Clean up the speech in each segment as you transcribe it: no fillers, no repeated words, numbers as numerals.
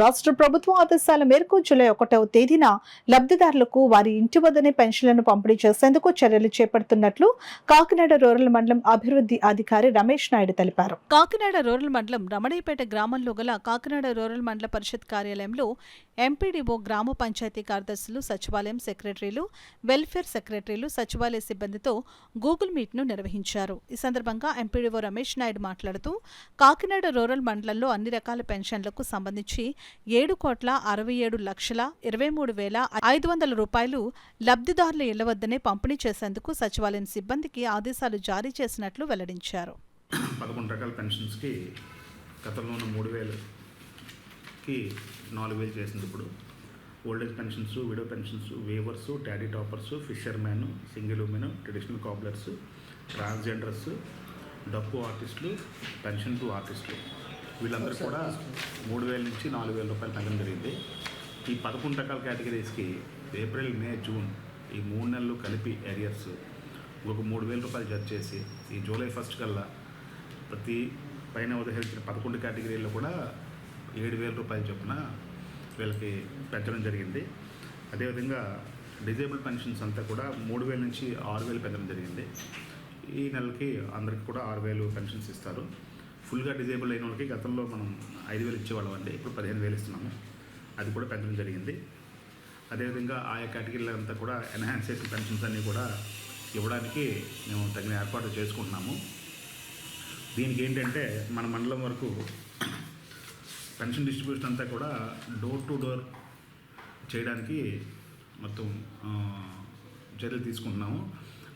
రాష్ట్ర ప్రభుత్వ ఆదేశాల మేరకు జూలై 1వ తేదీన లబ్ధిదారులకు వారి ఇంటి వద్దనే పెన్షన్లను పంపిణీ చేసేందుకు చర్యలు చేపడుతున్నట్లు కాకినాడ రూరల్ మండలం అభివృద్ధి అధికారి రమేష్ నాయుడు తెలిపారు. కాకినాడ రూరల్ మండలం రమణయ్యపేట గ్రామంలో గల కాకినాడ రూరల్ మండల పరిషత్ కార్యాలయంలో ఎంపీడీఓ, గ్రామ పంచాయతీ కార్యదర్శులు, సచివాలయం సెక్రటరీలు, వెల్ఫేర్ సెక్రటరీలు, సచివాలయ సిబ్బందితో గూగుల్ మీట్ను నిర్వహించారు. ఈ సందర్భంగా ఎంపీడీఓ రమేష్ నాయుడు మాట్లాడుతూ కాకినాడ రూరల్ మండలంలో అన్ని రకాల పెన్షన్లకు సంబంధించి 7,67,23,500 రూపాయలు లబ్ధిదారుల ఇళ్ల వద్దనే పంపిణీ చేసేందుకు సచివాలయం సిబ్బందికి ఆదేశాలు జారీ చేసినట్లు వెల్లడించారు. 11 రకాల పెన్షన్స్కి గతంలో ఉన్న 3,000కి 4,000 చేసింది. ఇప్పుడు old age pensions, widow pensions, weavers, toddy tappers, fisherman, single women, traditional cobblers, transgenders, డప్పు ఆర్టిస్టులు, పెన్షన్ టు ఆర్టిస్టులు వీళ్ళందరూ కూడా 3,000 నుంచి 4,000 రూపాయలు పెంచడం జరిగింది. ఈ 11 రకాల కేటగిరీస్కి ఏప్రిల్, మే, జూన్ ఈ 3 నెలలు కలిపి ఏరియర్స్ ఇంకొక 3,000 రూపాయలు జడ్జ్ చేసి ఈ జూలై 1 కల్లా ప్రతి పైన ఉదహరించిన 11 కేటగిరీల్లో కూడా 7,000 రూపాయలు చొప్పున వీళ్ళకి పెంచడం జరిగింది. అదేవిధంగా డిజేబుల్ పెన్షన్స్ అంతా కూడా 3,000 నుంచి 6,000 పెంచడం జరిగింది. ఈ నెలకి అందరికీ కూడా 6,000 పెన్షన్స్ ఇస్తారు. ఫుల్గా డిజేబుల్ అయిన వాళ్ళకి గతంలో మనం 5,000 ఇచ్చేవాళ్ళం అండి, ఇప్పుడు 15,000 ఇస్తున్నాము. అది కూడా పెంచడం జరిగింది. అదేవిధంగా ఆయా కేటగిరీల అంతా కూడా ఎన్హాన్స్డ్ పెన్షన్స్ అన్నీ కూడా ఇవ్వడానికి మేము తగిన ఏర్పాటు చేసుకుంటున్నాము. దీనికి ఏంటంటే మన మండలం వరకు పెన్షన్ డిస్ట్రిబ్యూషన్ అంతా కూడా డోర్ టు డోర్ చేయడానికి మొత్తం చర్యలు తీసుకుంటున్నాము.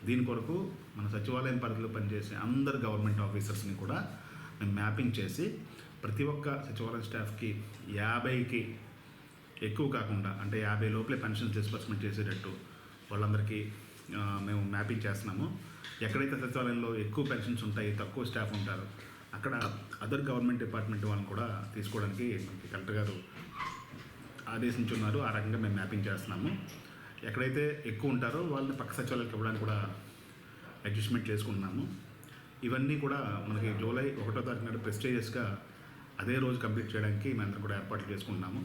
దీని కొరకు మన సచివాలయం పరిధిలో పనిచేసే అందరు గవర్నమెంట్ ఆఫీసర్స్ని కూడా మేము మ్యాపింగ్ చేసి ప్రతి ఒక్క సచివాలయం స్టాఫ్కి 50కి ఎక్కువ కాకుండా, అంటే 50 లోపలే పెన్షన్ డిస్బర్స్మెంట్ చేసేటట్టు వాళ్ళందరికీ మేము మ్యాపింగ్ చేస్తున్నాము. ఎక్కడైతే సచివాలయంలో ఎక్కువ పెన్షన్స్ ఉంటాయి, తక్కువ స్టాఫ్ ఉంటారు, అక్కడ అదర్ గవర్నమెంట్ డిపార్ట్మెంట్ వాళ్ళని కూడా తీసుకోవడానికి మనకి కలెక్టర్ గారు ఆదేశించున్నారు. ఆ రకంగా మేము మ్యాపింగ్ చేస్తున్నాము. ఎక్కడైతే ఎక్కువ ఉంటారో వాళ్ళని పక్క సచివాలయాలకు ఇవ్వడానికి కూడా అడ్జస్ట్మెంట్ చేసుకుంటున్నాము. ఇవన్నీ కూడా మనకి జూలై 1వ తారీఖు నాడు ప్రెస్టేజియస్గా అదే రోజు కంప్లీట్ చేయడానికి మేమందరం కూడా ఏర్పాట్లు చేసుకుంటున్నాము.